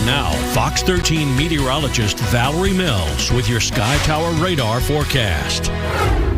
Now, Fox 13 meteorologist Valerie Mills with your Sky Tower radar forecast.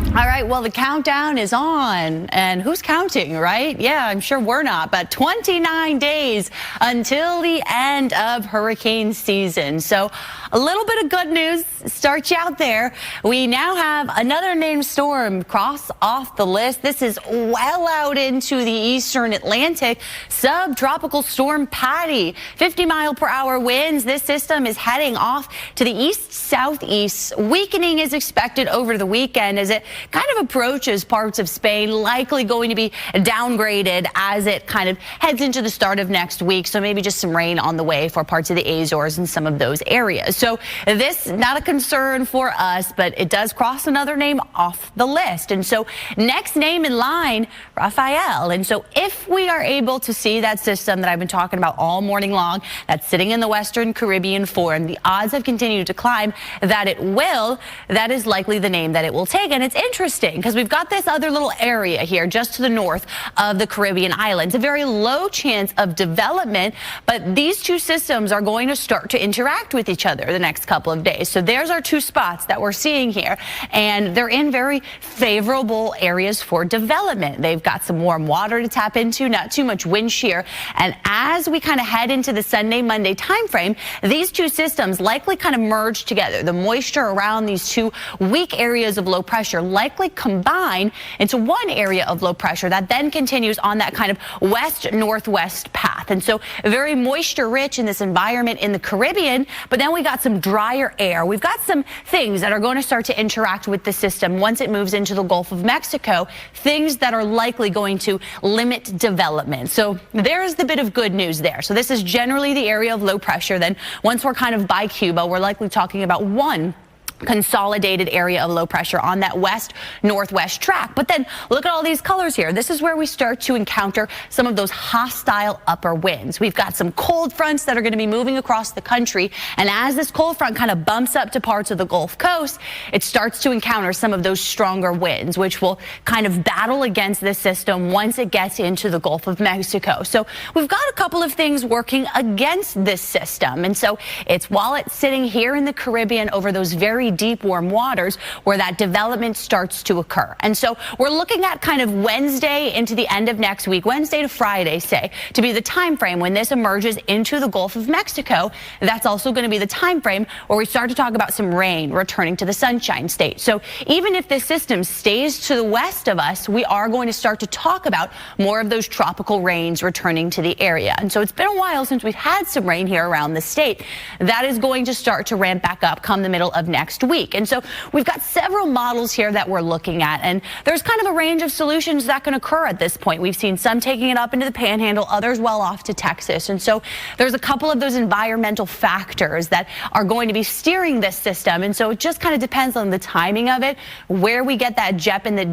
All right, well, the countdown is on, and who's counting, right? Yeah, I'm sure we're not, but 29 days until the end of hurricane season. So a little bit of good news starts you out there. We now have another named storm cross off the list. This is well out into the eastern Atlantic. Subtropical storm Patty, 50-mile-per-hour winds. This system is heading off to the east-southeast. Weakening is expected over the weekend as it kind of approaches parts of Spain, likely going to be downgraded as it kind of heads into the start of next week. So maybe just some rain on the way for parts of the Azores and some of those areas. So this, not a concern for us, but it does cross another name off the list. And so next name in line, Rafael. And so if we are able to see that system that I've been talking about all morning long, that's sitting in the Western Caribbean form, the odds have continued to climb that it will. That is likely the name that it will take. And it's interesting because we've got this other little area here just to the north of the Caribbean islands, a very low chance of development, but these two systems are going to start to interact with each other the next couple of days. So there's our two spots that we're seeing here, and they're in very favorable areas for development. They've got some warm water to tap into, not too much wind shear, and as we kind of head into the Sunday, Monday time frame, these two systems likely kind of merge together. The moisture around these two weak areas of low pressure likely combine into one area of low pressure that then continues on that kind of west-northwest path. And so very moisture rich in this environment in the Caribbean, but then we got some drier air. We've got some things that are going to start to interact with the system once it moves into the Gulf of Mexico, things that are likely going to limit development. So there's the bit of good news there. So this is generally the area of low pressure. Then once we're kind of by Cuba, we're likely talking about one consolidated area of low pressure on that west-northwest track. But then look at all these colors here. This is where we start to encounter some of those hostile upper winds. We've got some cold fronts that are going to be moving across the country. And as this cold front kind of bumps up to parts of the Gulf Coast, it starts to encounter some of those stronger winds, which will kind of battle against this system once it gets into the Gulf of Mexico. So we've got a couple of things working against this system. And so it's while it's sitting here in the Caribbean over those very deep warm waters where that development starts to occur. And so we're looking at kind of Wednesday into the end of next week, Wednesday to Friday, say, to be the time frame when this emerges into the Gulf of Mexico. That's also going to be the time frame where we start to talk about some rain returning to the Sunshine State. So even if this system stays to the west of us, we are going to start to talk about more of those tropical rains returning to the area. And so it's been a while since we've had some rain here around the state. That is going to start to ramp back up come the middle of next week. And so we've got several models here that we're looking at, and there's kind of a range of solutions that can occur at this point. We've seen some taking it up into the Panhandle, others well off to Texas. And so there's a couple of those environmental factors that are going to be steering this system. And so it just kind of depends on the timing of it, where we get that dip in the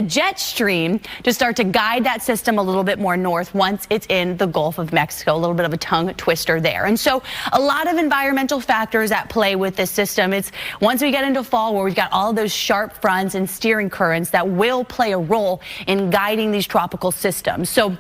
jet stream to start to guide that system a little bit more north once it's in the Gulf of Mexico. A little bit of a tongue twister there. And so a lot of environmental factors at play with this system. It's once we get into fall where we've got all those sharp fronts and steering currents that will play a role in guiding these tropical systems. So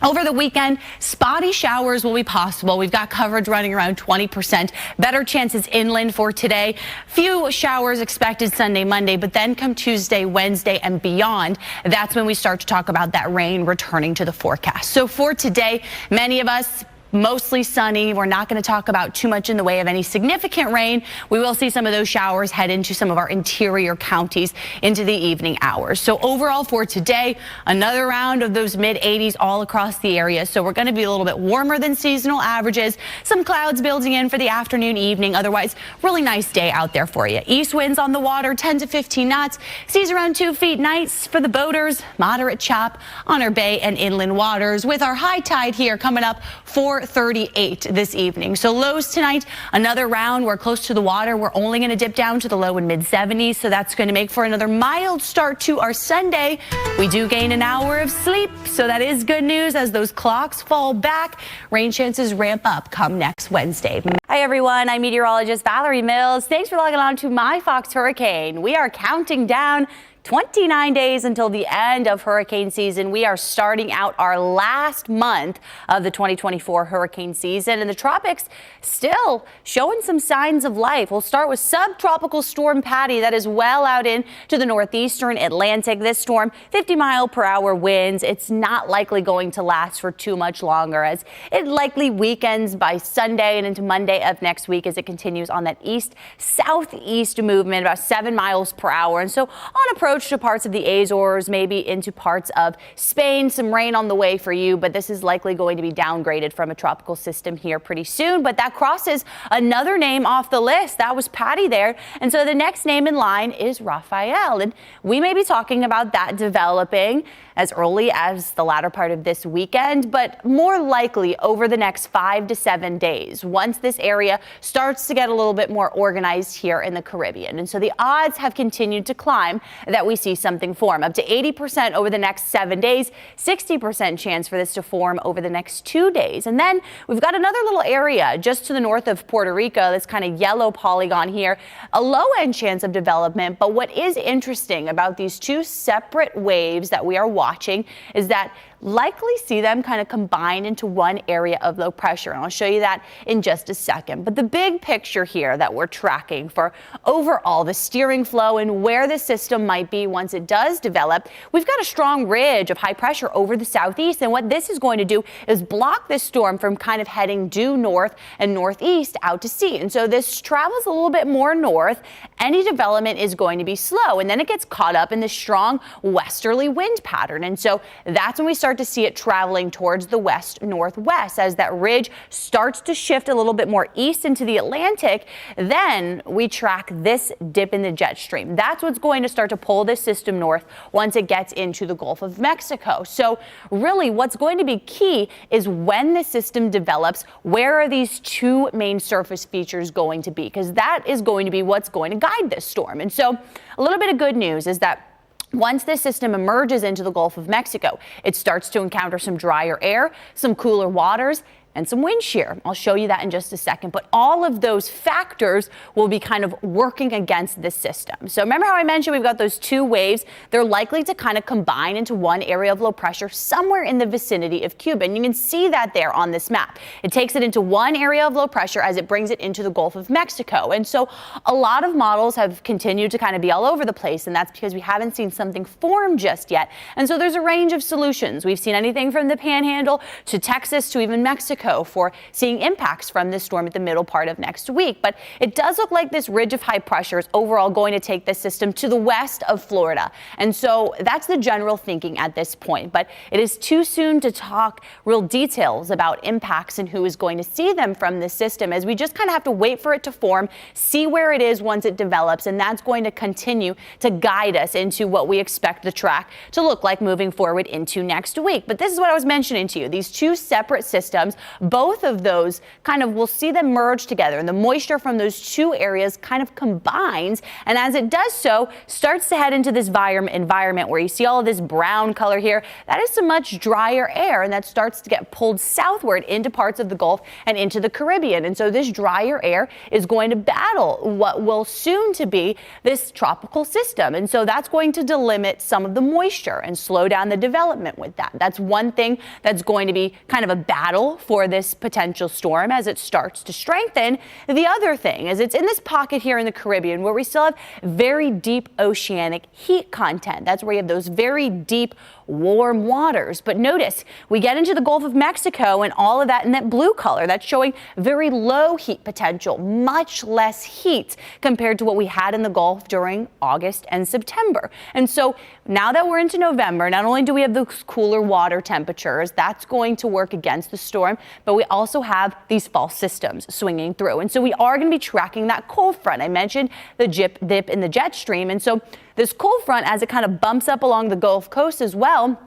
over the weekend, spotty showers will be possible. We've got coverage running around 20%. Better chances inland for today. Few showers expected Sunday, Monday, but then come Tuesday, Wednesday, and beyond, that's when we start to talk about that rain returning to the forecast. So for today, many of us, mostly sunny. We're not going to talk about too much in the way of any significant rain. We will see some of those showers head into some of our interior counties into the evening hours. So overall for today, another round of those mid-80s all across the area. So we're going to be a little bit warmer than seasonal averages. Some clouds building in for the afternoon, evening. Otherwise, really nice day out there for you. East winds on the water, 10 to 15 knots. Seas around 2 feet. Nice for the boaters. Moderate chop on our bay and inland waters with our high tide here coming up 4:38 this evening. So lows tonight, another round. We're close to the water. We're only going to dip down to the low and mid 70s. So that's going to make for another mild start to our Sunday. We do gain an hour of sleep. So that is good news as those clocks fall back. Rain chances ramp up come next Wednesday. Hi, everyone. I'm meteorologist Valerie Mills. Thanks for logging on to My Fox Hurricane. We are counting down 29 days until the end of hurricane season. We are starting out our last month of the 2024 hurricane season, and the tropics still showing some signs of life. We'll start with subtropical storm Patty that is well out into the northeastern Atlantic. This storm, 50-mile-per-hour winds. It's not likely going to last for too much longer, as it likely weakens by Sunday and into Monday of next week as it continues on that east-southeast movement, about 7 miles per hour. And so on approach to parts of the Azores, maybe into parts of Spain. Some rain on the way for you, but this is likely going to be downgraded from a tropical system here pretty soon. But that crosses another name off the list. That was Patty there. And so the next name in line is Rafael. And we may be talking about that developing as early as the latter part of this weekend, but more likely over the next 5 to 7 days once this area starts to get a little bit more organized here in the Caribbean. And so the odds have continued to climb that we see something form. Up to 80% over the next 7 days, 60% chance for this to form over the next 2 days. And then we've got another little area just to the north of Puerto Rico, this kind of yellow polygon here, a low-end chance of development. But what is interesting about these two separate waves that we are watching is that likely see them kind of combined into one area of low pressure. And I'll show you that in just a second. But the big picture here that we're tracking for overall the steering flow and where the system might be once it does develop, we've got a strong ridge of high pressure over the southeast. And what this is going to do is block this storm from kind of heading due north and northeast out to sea. And so this travels a little bit more north. Any development is going to be slow. And then it gets caught up in this strong westerly wind pattern. And so that's when we start to see it traveling towards the west-northwest. As that ridge starts to shift a little bit more east into the Atlantic, then we track this dip in the jet stream. That's what's going to start to pull this system north once it gets into the Gulf of Mexico. So really what's going to be key is when the system develops, where are these two main surface features going to be? Because that is going to be what's going to guide this storm. And so a little bit of good news is that once this system emerges into the Gulf of Mexico, it starts to encounter some drier air, some cooler waters, and some wind shear. I'll show you that in just a second. But all of those factors will be kind of working against this system. So remember how I mentioned we've got those two waves? They're likely to kind of combine into one area of low pressure somewhere in the vicinity of Cuba. And you can see that there on this map. It takes it into one area of low pressure as it brings it into the Gulf of Mexico. And so a lot of models have continued to kind of be all over the place. And that's because we haven't seen something form just yet. And so there's a range of solutions. We've seen anything from the Panhandle to Texas to even Mexico for seeing impacts from this storm at the middle part of next week. But it does look like this ridge of high pressure is overall going to take this system to the west of Florida. And so that's the general thinking at this point. But it is too soon to talk real details about impacts and who is going to see them from this system, as we just kind of have to wait for it to form, see where it is once it develops. And that's going to continue to guide us into what we expect the track to look like moving forward into next week. But this is what I was mentioning to you. These two separate systems, both of those kind of, we'll see them merge together, and the moisture from those two areas kind of combines. And as it does so, starts to head into this environment where you see all of this brown color here. That is some much drier air, and that starts to get pulled southward into parts of the Gulf and into the Caribbean. And so this drier air is going to battle what will soon to be this tropical system. And so that's going to delimit some of the moisture and slow down the development with that. That's one thing that's going to be kind of a battle for this potential storm as it starts to strengthen. The other thing is it's in this pocket here in the Caribbean where we still have very deep oceanic heat content. That's where you have those very deep warm waters. But notice we get into the Gulf of Mexico and all of that in that blue color. That's showing very low heat potential, much less heat compared to what we had in the Gulf during August and September. And so now that we're into November, not only do we have those cooler water temperatures, that's going to work against the storm, but we also have these false systems swinging through. And so we are going to be tracking that cold front. I mentioned the dip in the jet stream. And so this cold front, as it kind of bumps up along the Gulf Coast as well,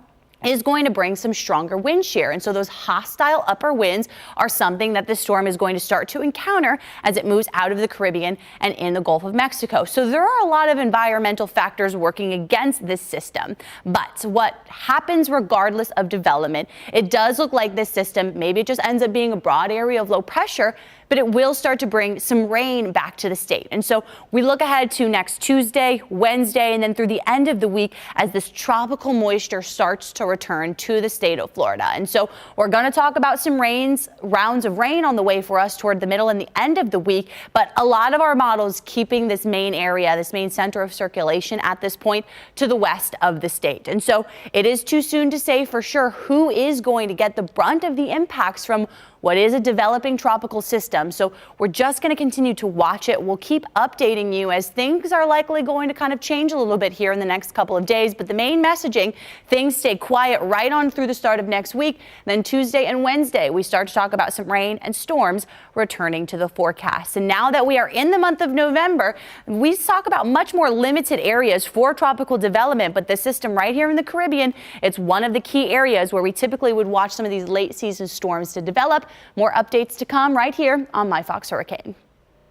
is going to bring some stronger wind shear. And so those hostile upper winds are something that the storm is going to start to encounter as it moves out of the Caribbean and in the Gulf of Mexico. So there are a lot of environmental factors working against this system. But what happens regardless of development, it does look like this system, maybe it just ends up being a broad area of low pressure, but it will start to bring some rain back to the state. And so we look ahead to next Tuesday, Wednesday, and then through the end of the week as this tropical moisture starts to return to the state of Florida. And so we're going to talk about some rounds of rain on the way for us toward the middle and the end of the week. But a lot of our models keeping this main area, this main center of circulation at this point to the west of the state. And so it is too soon to say for sure who is going to get the brunt of the impacts from what is a developing tropical system. So we're just going to continue to watch it. We'll keep updating you as things are likely going to kind of change a little bit here in the next couple of days. But the main messaging, things stay quiet right on through the start of next week. Then Tuesday and Wednesday, we start to talk about some rain and storms returning to the forecast. And now that we are in the month of November, we talk about much more limited areas for tropical development. But the system right here in the Caribbean, it's one of the key areas where we typically would watch some of these late season storms to develop. More updates to come right here on My Fox Hurricane.